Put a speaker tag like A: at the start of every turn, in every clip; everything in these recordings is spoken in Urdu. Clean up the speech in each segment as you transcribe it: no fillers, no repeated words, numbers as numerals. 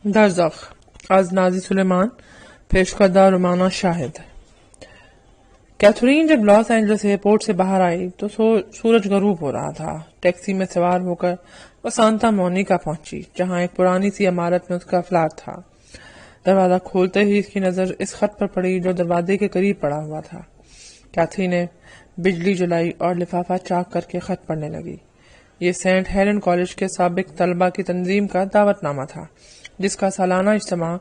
A: درزخ از نازی سلیمان پیش کردہ رومانہ شاہد۔ کیتھرین جب لاس اینجلس ایئرپورٹ سے باہر آئی تو سورج غروب ہو رہا تھا۔ ٹیکسی میں سوار ہو کر وہ سانتا مونیکا پہنچی، جہاں ایک پرانی سی عمارت میں اس کا فلیٹ تھا۔ دروازہ کھولتے ہی اس کی نظر اس خط پر پڑی جو دروازے کے قریب پڑا ہوا تھا۔ کیتھی نے بجلی جلائی اور لفافہ چاک کر کے خط پڑھنے لگی۔ یہ سینٹ ہیلن کالج کے سابق طلبہ کی تنظیم کا دعوت نامہ تھا، جس کا سالانہ اجتماع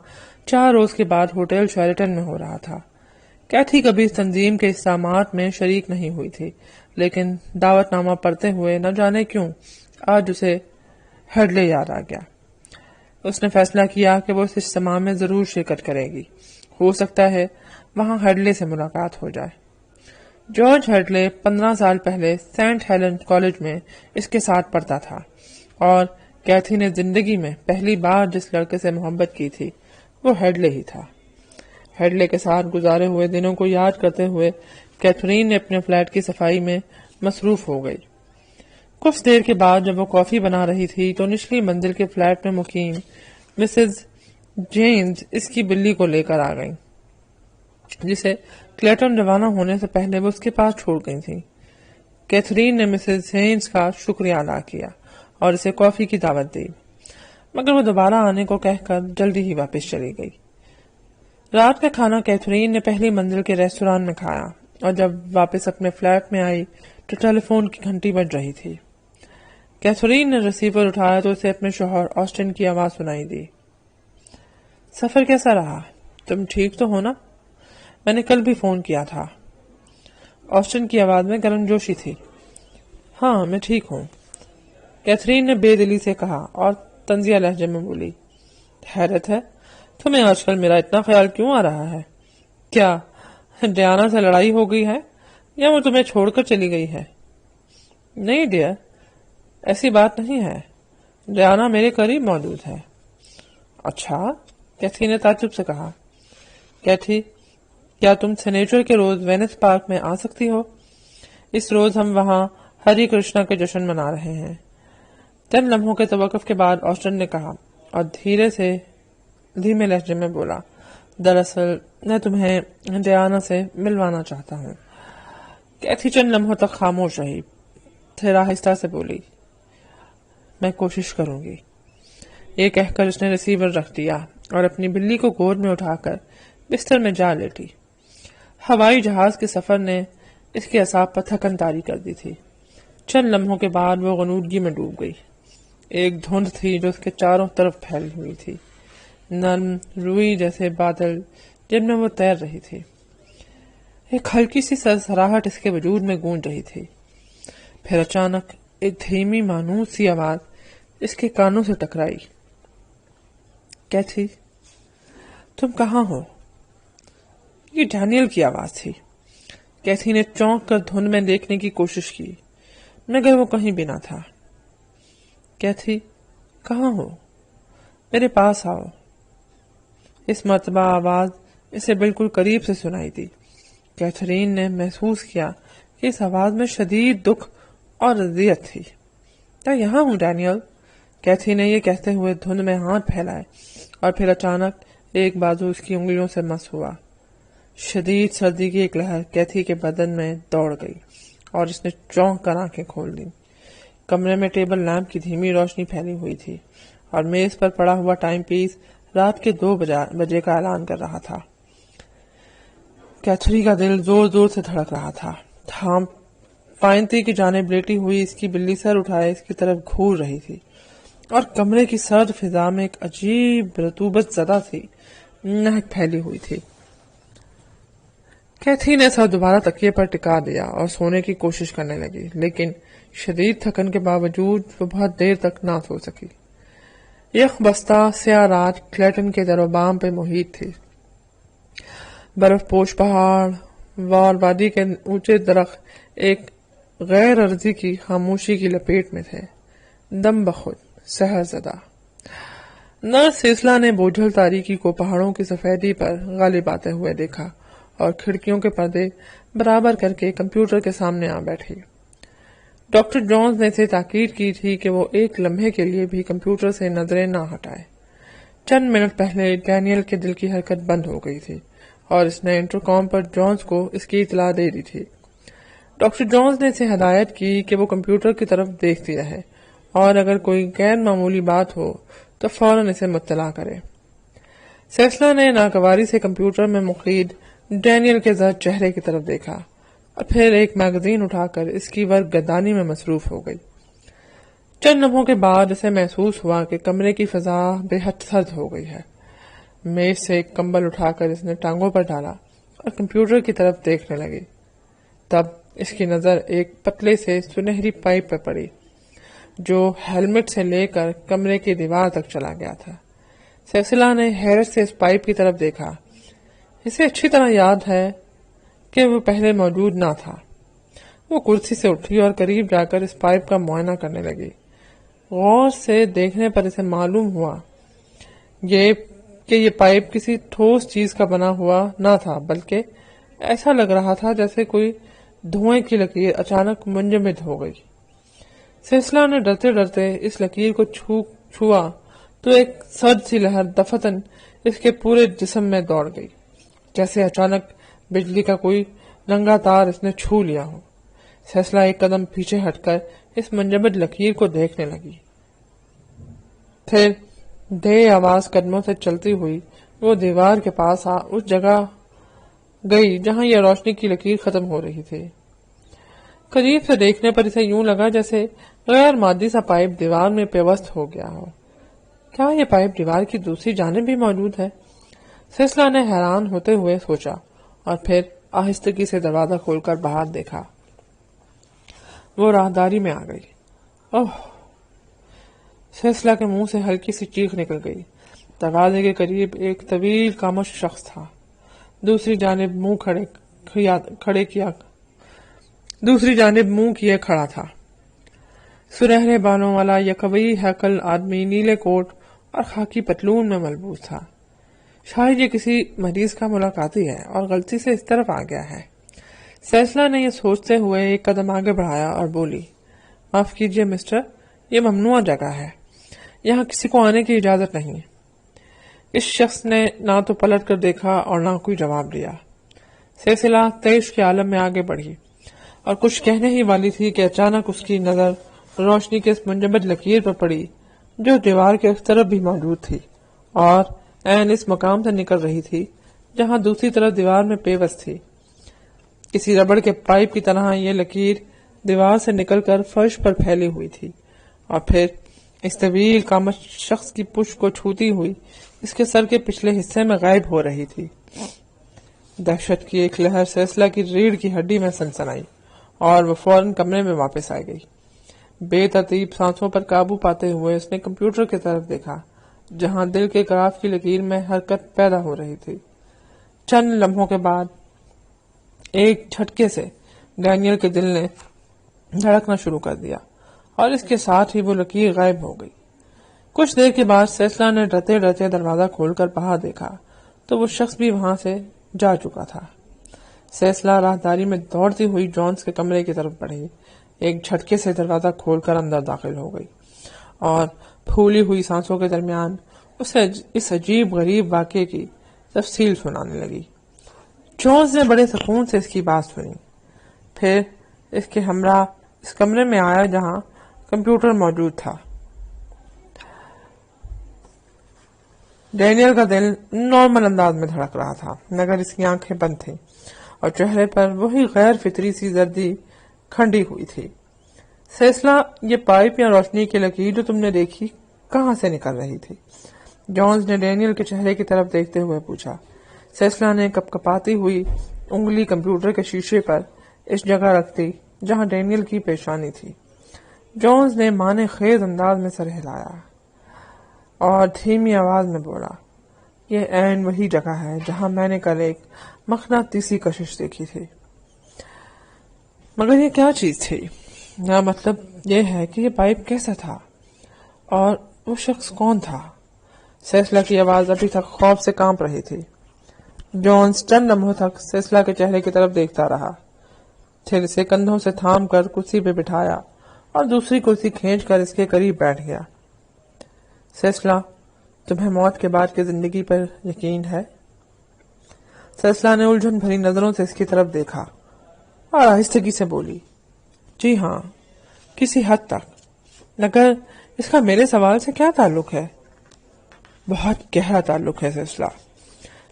A: 4 روز کے بعد ہوٹل شیرٹن میں ہو رہا تھا۔ کیتھی کبھی اس تنظیم کے اجتماعات میں شریک نہیں ہوئی تھی، لیکن دعوت نامہ پڑھتے ہوئے نہ جانے کیوں آج اسے ہیڈلے یاد آ گیا۔ اس نے فیصلہ کیا کہ وہ اس اجتماع میں ضرور شرکت کرے گی۔ ہو سکتا ہے وہاں ہیڈلے سے ملاقات ہو جائے۔ جارج ہیڈلے 15 سال پہلے سینٹ ہیلن کالج میں اس کے ساتھ پڑھتا تھا، اور کیتھی نے زندگی میں پہلی بار جس لڑکے سے محبت کی تھی وہ ہیڈلے ہی تھا۔ ہیڈلے کے ساتھ گزارے ہوئے دنوں کو یاد کرتے ہوئے کیتھرین نے اپنے فلیٹ کی صفائی میں مصروف ہو گئی۔ کچھ دیر کے بعد جب وہ کافی بنا رہی تھی تو نچلی منزل کے فلیٹ میں مقیم مسز جینز اس کی بلی کو لے کر آ گئیں، جسے کلیٹن روانہ ہونے سے پہلے وہ اس کے پاس چھوڑ گئی تھی۔ کیتھرین نے مسز جینز کا شکریہ ادا کیا اور اسے کافی کی دعوت دی، مگر وہ دوبارہ آنے کو کہہ کر جلدی ہی واپس چلی گئی۔ رات کا کھانا کیتھرین نے پہلی منزل کے ریستوران میں کھایا، اور جب واپس اپنے فلیٹ میں آئی تو ٹیلی فون کی گھنٹی بج رہی تھی۔ کیتھرین نے ریسیور اٹھایا تو اسے اپنے شوہر آسٹن کی آواز سنائی دی۔ سفر کیسا رہا؟ تم ٹھیک تو ہو نا؟ میں نے کل بھی فون کیا تھا۔ آسٹن کی آواز میں گرم جوشی تھی۔ ہاں میں ٹھیک ہوں، کیتھرین نے بے دلی سے کہا اور طنزیہ لہجے میں بولی۔ حیرت ہے، تمہیں آج کل میرا اتنا خیال کیوں آ رہا ہے؟ کیا ڈیانا سے لڑائی ہو گئی ہے یا وہ تمہیں چھوڑ کر چلی گئی ہے؟ نہیں ڈیئر، ایسی بات نہیں ہے، ڈیانا میرے قریب موجود ہے۔ اچھا، کیتھی نے تعجب سے کہا۔ کیتھی، کیا تم سنیچر کے روز وینس پارک میں آ سکتی ہو؟ اس روز ہم وہاں ہری کرشنا کے جشن منا رہے ہیں۔ چند لمحوں کے توقف کے بعد آسٹن نے کہا اور دھیمے لہجے میں بولا، دراصل میں تمہیں ڈیانا سے ملوانا چاہتا ہوں۔ کیتھی چند لمحوں تک خاموش رہی، پھر آہستہ سے بولی، میں کوشش کروں گی۔ یہ کہہ کر اس نے ریسیور رکھ دیا اور اپنی بلی کو گود میں اٹھا کر بستر میں جا لیٹی۔ ہوائی جہاز کے سفر نے اس کے اعصاب پر تھکن طاری کر دی تھی۔ چند لمحوں کے بعد وہ غنودگی میں ڈوب گئی۔ ایک دھند تھی جو اس کے چاروں طرف پھیلی ہوئی تھی، نرم روئی جیسے بادل جن میں وہ تیر رہی تھی۔ ایک ہلکی سی سرسراہٹ اس کے وجود میں گونج رہی تھی۔ پھر اچانک ایک دھیمی مانوس سی آواز اس کے کانوں سے ٹکرائی۔ کیتھی، تم کہاں ہو؟ یہ ڈینیل کی آواز تھی۔ کیتھی نے چونک کر دھند میں دیکھنے کی کوشش کی، مگر وہ کہیں بھی نہ تھا۔ کیتھی، کہاں ہو؟ میرے پاس آؤ۔ اس مرتبہ آواز اسے بالکل قریب سے سنائی دی۔ کیتھرین نے محسوس کیا کہ اس آواز میں شدید دکھ اور اذیت تھی۔ میں یہاں ہوں ڈینیل، کیتھی نے یہ کہتے ہوئے دھند میں ہاتھ پھیلائے، اور پھر اچانک ایک بازو اس کی انگلیوں سے مس ہوا۔ شدید سردی کی ایک لہر کیتھی کے بدن میں دوڑ گئی اور اس نے چونک کر آنکھیں کھول دیں۔ کمرے میں ٹیبل لیمپ کی دھیمی روشنی پھیلی ہوئی تھی، اور میز پر پڑا ہوا ٹائم پیس رات کے 2 بجے کا اعلان کر رہا تھا۔ کیتھری کا دل زور زور سے دھڑک رہا تھا۔ پائنتی کی جانب لیٹی ہوئی اس کی بلی سر اٹھائے اس کی طرف گھور رہی تھی، اور کمرے کی سرد فضا میں ایک عجیب رطوبت زدہ سی مہک پھیلی ہوئی تھی۔ کیتھی نے سر دوبارہ تکیے پر ٹکا دیا اور سونے کی کوشش کرنے لگی، لیکن شدید تھکن کے باوجود وہ بہت دیر تک نہ سو سکی۔ یخ بستہ سیاہ رات کلیٹن کے در و بام پہ محیط تھی۔ برف پوش پہاڑ وار وادی کے اونچے درخت ایک غیر عرضی کی خاموشی کی لپیٹ میں تھے، دم بخود سحر زدہ۔ نرس سیسلا نے بوجھل تاریکی کو پہاڑوں کی سفیدی پر غالب آتے ہوئے دیکھا اور کھڑکیوں کے پردے برابر کر کے کمپیوٹر کے سامنے آ بیٹھی۔ ڈاکٹر جونز نے اسے تاکید کی تھی کہ وہ ایک لمحے کے لیے بھی کمپیوٹر سے نظریں نہ ہٹائے۔ چند منٹ پہلے ڈینیل کے دل کی حرکت بند ہو گئی تھی اور اس نے انٹرکام پر جونز کو اس کی اطلاع دے دی تھی۔ ڈاکٹر جونز نے اسے ہدایت کی کہ وہ کمپیوٹر کی طرف دیکھتی رہے اور اگر کوئی غیر معمولی بات ہو تو فوراً اسے مطلع کرے۔ سیسلا نے ناگواری سے کمپیوٹر میں مقید ڈینیل کے زرد چہرے کی طرف دیکھا اور پھر ایک میگزین اٹھا کر اس کی ورق گردانی میں مصروف ہو گئی۔ چند لمحوں کے بعد اسے محسوس ہوا کہ کمرے کی فضا بے حد سرد ہو گئی ہے۔ میز سے ایک کمبل اٹھا کر اس نے ٹانگوں پر ڈالا اور کمپیوٹر کی طرف دیکھنے لگی۔ تب اس کی نظر ایک پتلے سے سنہری پائپ پر پڑی جو ہیلمٹ سے لے کر کمرے کی دیوار تک چلا گیا تھا۔ سیسلا نے حیرت سے اس پائپ کی طرف دیکھا۔ اسے اچھی طرح یاد ہے کہ وہ پہلے موجود نہ تھا۔ وہ کرسی سے اٹھی اور قریب جا کر اس پائپ کا معائنہ کرنے لگی۔ غور سے دیکھنے پر اسے معلوم ہوا کہ یہ پائپ کسی ٹھوس چیز کا بنا ہوا نہ تھا، بلکہ ایسا لگ رہا تھا جیسے کوئی دھوئیں کی لکیر اچانک منجمد ہو گئی۔ سلسلہ نے ڈرتے ڈرتے اس لکیر کو چھوا تو ایک سرد سی لہر دفتن اس کے پورے جسم میں دوڑ گئی، جیسے اچانک بجلی کا کوئی ننگا تار اس نے چھو لیا ہو۔ سلسلہ ایک قدم پیچھے ہٹ کر اس منجمد لکیر کو دیکھنے لگی۔ پھر دے آواز قدموں سے چلتی ہوئی وہ دیوار کے پاس اس جگہ گئی جہاں یہ روشنی کی لکیر ختم ہو رہی تھی۔ قریب سے دیکھنے پر اسے یوں لگا جیسے غیر مادی سا پائپ دیوار میں پیوست ہو گیا ہو۔ کیا یہ پائپ دیوار کی دوسری جانب بھی موجود ہے؟ سلسلہ نے حیران ہوتے ہوئے سوچا اور پھر آہستگی سے دروازہ کھول کر باہر دیکھا۔ وہ راہداری میں آ گئی۔ اوہ! سلسلہ کے منہ سے ہلکی سی چیخ نکل گئی۔ دروازے کے قریب ایک طویل خاموش شخص تھا، دوسری جانب منہ کیے کھڑا تھا۔ سنہرے بالوں والا یہ قوی ہیکل آدمی نیلے کوٹ اور خاکی پتلون میں ملبوس تھا۔ شاید یہ کسی مریض کا ملاقاتی ہے اور غلطی سے اس طرف آ گیا ہے۔ سلسلہ نے یہ سوچتے ہوئے ایک قدم آگے بڑھایا اور بولی، معاف کیجیے مسٹر، یہ ممنوع جگہ ہے، یہاں کسی کو آنے کی اجازت نہیں۔ اس شخص نے نہ تو پلٹ کر دیکھا اور نہ کوئی جواب دیا۔ سلسلہ تیش کے عالم میں آگے بڑھی اور کچھ کہنے ہی والی تھی کہ اچانک اس کی نظر روشنی کے اس منجمد لکیر پر پڑی جو دیوار کے اس طرف بھی موجود تھی اور عین اس مقام سے نکل رہی تھی جہاں دوسری طرف دیوار میں پیوست تھی۔ کسی ربڑ کے پائپ کی طرح یہ لکیر دیوار سے نکل کر فرش پر پھیلی ہوئی تھی اور پھر اس طویل قامت شخص کی پشت کو چھوتی ہوئی اس کے سر کے پچھلے حصے میں غائب ہو رہی تھی۔ دہشت کی ایک لہر سلسلہ کی ریڑھ کی ہڈی میں سنسنائی اور وہ فوراً کمرے میں واپس آ گئی۔ بے ترتیب سانسوں پر قابو پاتے ہوئے اس نے کمپیوٹر کی طرف دیکھا جہاں دل کے گراف کی لکیر میں حرکت پیدا ہو رہی تھی۔ چند لمحوں کے بعد ایک جھٹکے سے ڈینیل کے دل نے دھڑکنا شروع کر دیا اور اس کے ساتھ ہی وہ لکیر غائب ہو گئی۔ کچھ دیر کے بعد سلسلہ نے ڈرتے ڈرتے دروازہ کھول کر باہر دیکھا تو وہ شخص بھی وہاں سے جا چکا تھا۔ سلسلہ راہداری میں دوڑتی ہوئی جونز کے کمرے کی طرف بڑھی، ایک جھٹکے سے دروازہ کھول کر اندر داخل ہو گئی اور پھولی ہوئی سانسوں کے درمیان اسے اس عجیب غریب واقعے کی تفصیل سنانے لگی۔ جونز نے بڑے سکون سے اس کی بات سنی، پھر اس کے ہمراہ اس کمرے میں آیا جہاں کمپیوٹر موجود تھا۔ ڈینیل کا دل نارمل انداز میں دھڑک رہا تھا مگر اس کی آنکھیں بند تھیں اور چہرے پر وہی غیر فطری سی زردی کھنڈی ہوئی تھی۔ سلسلہ، یہ پائپ یا روشنی کی لکیر جو تم نے دیکھی کہاں سے نکل رہی تھی؟ جونز نے ڈینیل کے چہرے کی طرف دیکھتے ہوئے پوچھا۔ سلسلہ نے کپکپاتی ہوئی انگلی کمپیوٹر کے شیشے پر اس جگہ رکھ دی جہاں ڈینیل کی پیشانی تھی۔ جونز نے معنی خیز انداز میں سر ہلایا اور دھیمی آواز میں بولا، یہ عین وہی جگہ ہے جہاں میں نے کل ایک مقناطیسی کشش دیکھی تھی۔ مگر یہ کیا چیز تھی؟ یا مطلب یہ ہے کہ یہ پائپ کیسا تھا اور وہ شخص کون تھا؟ سلسلہ کی آواز ابھی تک خوف سے کانپ رہی تھی۔ جونز چند لمحوں تک سلسلہ کے چہرے کی طرف دیکھتا رہا، پھر اسے کندھوں سے تھام کر کرسی پہ بٹھایا اور دوسری کرسی کھینچ کر اس کے قریب بیٹھ گیا۔ سلسلہ، تمہیں موت کے بعد کی زندگی پر یقین ہے؟ سیسلا نے الجھن بھری نظروں سے اس کی طرف دیکھا اور آہستگی سے بولی، جی ہاں، کسی حد تک، مگر اس کا میرے سوال سے کیا تعلق ہے؟ بہت گہرا تعلق ہے سیسلا،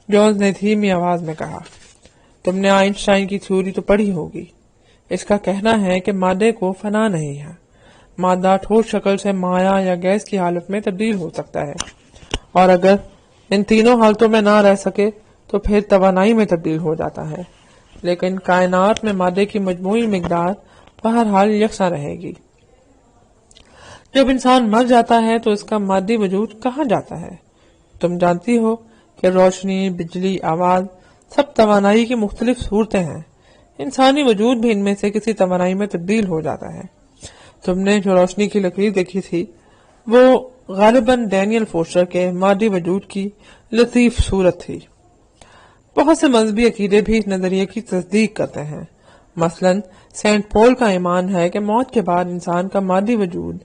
A: جونز نے دھیمی آواز میں کہا۔ تم نے آئنسٹائن کی تھیوری تو پڑھی ہوگی۔ اس کا کہنا ہے کہ مادے کو فنا نہیں ہے، مادہ ٹھوس شکل سے مائع یا گیس کی حالت میں تبدیل ہو سکتا ہے، اور اگر ان تینوں حالتوں میں نہ رہ سکے تو پھر توانائی میں تبدیل ہو جاتا ہے، لیکن کائنات میں مادے کی مجموعی مقدار بہرحال یکساں رہے گی۔ جب انسان مر جاتا ہے تو اس کا مادی وجود کہاں جاتا ہے؟ تم جانتی ہو کہ روشنی، بجلی، آواز سب توانائی کی مختلف صورتیں ہیں۔ انسانی وجود بھی ان میں سے کسی توانائی میں تبدیل ہو جاتا ہے۔ تم نے جو روشنی کی لکیر دیکھی تھی وہ غالباً ڈینیل فوسٹر کے مادی وجود کی لطیف صورت تھی۔ بہت سے مذہبی عقیدے بھی اس نظریے کی تصدیق کرتے ہیں۔ مثلاً سینٹ پول کا ایمان ہے کہ موت کے بعد انسان کا مادی وجود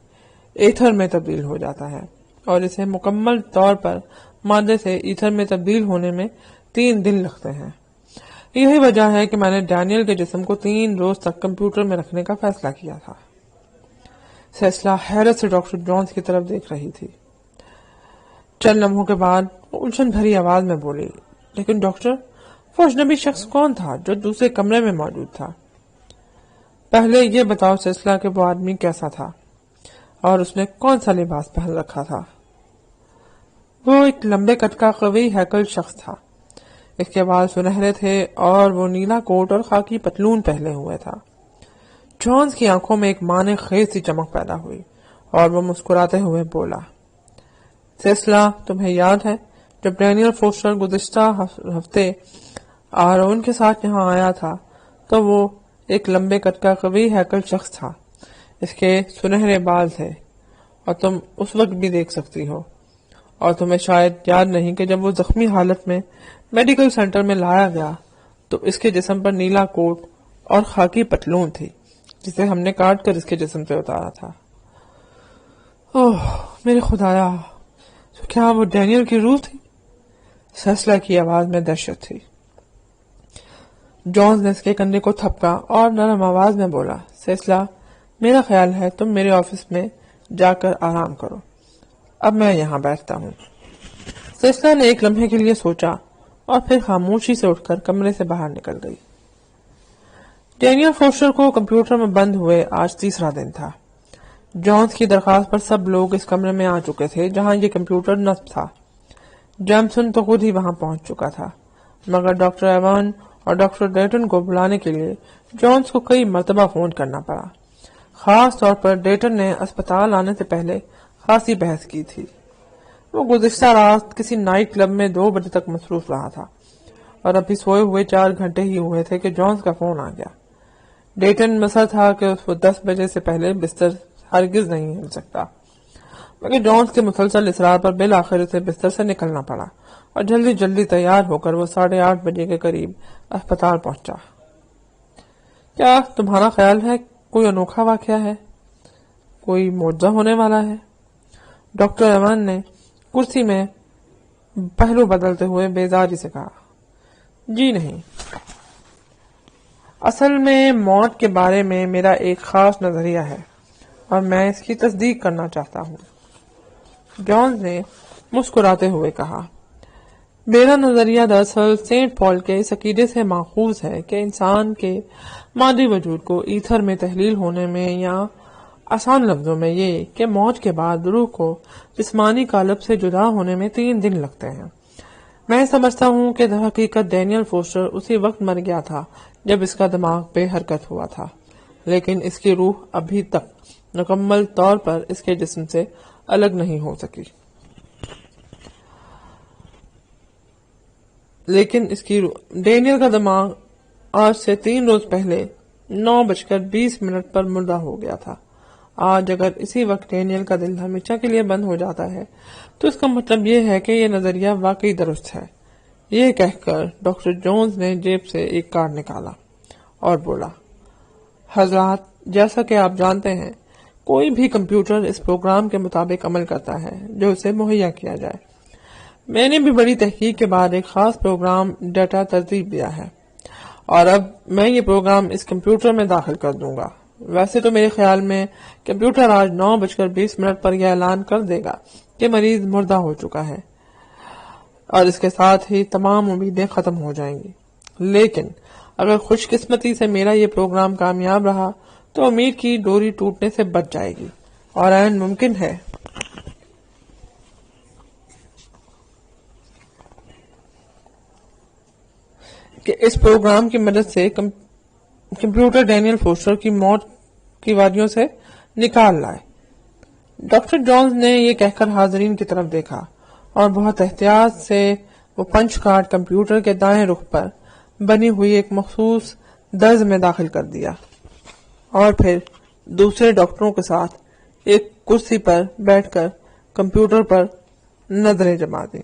A: ایتھر میں تبدیل ہو جاتا ہے، اور اسے مکمل طور پر مادے سے ایتھر میں تبدیل ہونے میں 3 دن لگتے ہیں۔ یہی وجہ ہے کہ میں نے ڈینیل کے جسم کو 3 روز تک کمپیوٹر میں رکھنے کا فیصلہ کیا تھا۔ سیسلا حیرت سے ڈاکٹر جونز کی طرف دیکھ رہی تھی۔ چند لمحوں کے بعد وہ الجھن بھری آواز میں بولی، لیکن ڈاکٹر، وہ اجنبی شخص کون تھا جو دوسرے کمرے میں موجود تھا؟ پہلے یہ بتاؤ سیسلا کہ وہ آدمی کیسا تھا اور اس نے کون سا لباس پہن رکھا تھا؟ وہ ایک لمبے قد کا قوی ہیکل شخص تھا۔ اس کے بال سنہرے تھے اور وہ نیلا کوٹ اور خاکی پتلون پہنے ہوئے تھا۔ جونز کی آنکھوں میں ایک معنی خیز سی چمک پیدا ہوئی اور وہ مسکراتے ہوئے بولا، سیسلا، تمہیں یاد ہے جب ڈینیل فوسٹر گزشتہ ہفتے آرون کے ساتھ یہاں آیا تھا تو وہ ایک لمبے قد کا قوی ہیکل شخص تھا۔ اس کے سنہرے بال تھے اور تم اس وقت بھی دیکھ سکتی ہو، اور تمہیں شاید یاد نہیں کہ جب وہ زخمی حالت میں میڈیکل سینٹر میں لایا گیا تو اس کے جسم پر نیلا کوٹ اور خاکی پتلون تھی جسے ہم نے کاٹ کر اس کے جسم سے اتارا تھا۔ اوہ میرے خدایا، کیا وہ ڈینیل کی روح تھی؟ سیسلا کی آواز میں دہشت تھی۔ جونز نے اس کے کندھے کو تھپکا اور نرم آواز میں بولا، سیسلا، میرا خیال ہے تم میرے آفس میں جا کر آرام کرو، اب میں یہاں بیٹھتا ہوں۔ سیسلا نے ایک لمحے کے لیے سوچا اور پھر خاموشی سے اٹھ کر کمرے سے باہر نکل گئی۔ ڈینیل فوسٹر کو کمپیوٹر میں بند ہوئے آج 3را دن تھا۔ جونز کی درخواست پر سب لوگ اس کمرے میں آ چکے تھے جہاں یہ کمپیوٹر نصب تھا۔ جیمسن تو خود ہی وہاں پہنچ چکا تھا، مگر ڈاکٹر ایوان اور ڈاکٹر ڈیٹن کو بلانے کے لیے جونز کو کئی مرتبہ فون کرنا پڑا۔ خاص طور پر ڈیٹن نے اسپتال آنے سے پہلے خاصی بحث کی تھی۔ وہ گزشتہ رات کسی نائٹ کلب میں 2 بجے تک مصروف رہا تھا اور ابھی سوئے ہوئے 4 گھنٹے ہی ہوئے تھے کہ جونز کا فون آ گیا۔ ڈیٹن مسا تھا کہ اس کو 10 بجے سے پہلے بستر ہرگز نہیں ہل سکتا، مگر جونز کے مسلسل اصرار پر بالآخر اسے بستر سے نکلنا پڑا اور جلدی جلدی تیار ہو کر وہ 8:30 بجے کے قریب اسپتال پہنچا۔ کیا تمہارا خیال ہے کوئی انوکھا واقعہ ہے؟ کوئی معجزہ ہونے والا ہے؟ ڈاکٹر ایوان نے کرسی میں پہلو بدلتے ہوئے بیزاری سے کہا، جی نہیں، اصل میں موت کے بارے میں میرا ایک خاص نظریہ ہے اور میں اس کی تصدیق کرنا چاہتا ہوں۔ جونز نے مسکراتے ہوئے کہا، میرا نظریہ دراصل سینٹ پال کے اس عقیدے سے ماخوذ ہے کہ انسان کے مادی وجود کو ایتھر میں تحلیل ہونے میں، یا آسان لفظوں میں یہ کہ موت کے بعد روح کو جسمانی قالب سے جدا ہونے میں 3 دن لگتے ہیں۔ میں سمجھتا ہوں کہ در حقیقت ڈینیل فوسٹر اسی وقت مر گیا تھا جب اس کا دماغ بے حرکت ہوا تھا، لیکن اس کی روح ابھی تک مکمل طور پر اس کے جسم سے الگ نہیں ہو سکی۔ لیکن اس کی ڈینیل کا دماغ آج سے 3 روز پہلے 9:20 پر مردہ ہو گیا تھا۔ آج اگر اسی وقت ڈینیل کا دل ہمیشہ کے لیے بند ہو جاتا ہے تو اس کا مطلب یہ ہے کہ یہ نظریہ واقعی درست ہے۔ یہ کہہ کر ڈاکٹر جونز نے جیب سے ایک کارڈ نکالا اور بولا، حضرات، جیسا کہ آپ جانتے ہیں کوئی بھی کمپیوٹر اس پروگرام کے مطابق عمل کرتا ہے جو اسے مہیا کیا جائے۔ میں نے بھی بڑی تحقیق کے بعد ایک خاص پروگرام ڈیٹا ترتیب دیا ہے اور اب میں یہ پروگرام اس کمپیوٹر میں داخل کر دوں گا۔ ویسے تو میرے خیال میں کمپیوٹر آج 9:20 پر یہ اعلان کر دے گا کہ مریض مردہ ہو چکا ہے اور اس کے ساتھ ہی تمام امیدیں ختم ہو جائیں گی، لیکن اگر خوش قسمتی سے میرا یہ پروگرام کامیاب رہا تو امید کی ڈوری ٹوٹنے سے بچ جائے گی اور عین ممکن ہے کہ اس پروگرام کی مدد سے کمپیوٹر ڈینیل فوسٹر کی موت کی وادیوں سے نکال لائے۔ ڈاکٹر جونز نے یہ کہہ کر حاضرین کی طرف دیکھا اور بہت احتیاط سے وہ پنچ کارڈ کمپیوٹر کے دائیں رخ پر بنی ہوئی ایک مخصوص درز میں داخل کر دیا اور پھر دوسرے ڈاکٹروں کے ساتھ ایک کرسی پر بیٹھ کر کمپیوٹر پر نظریں جما دیں۔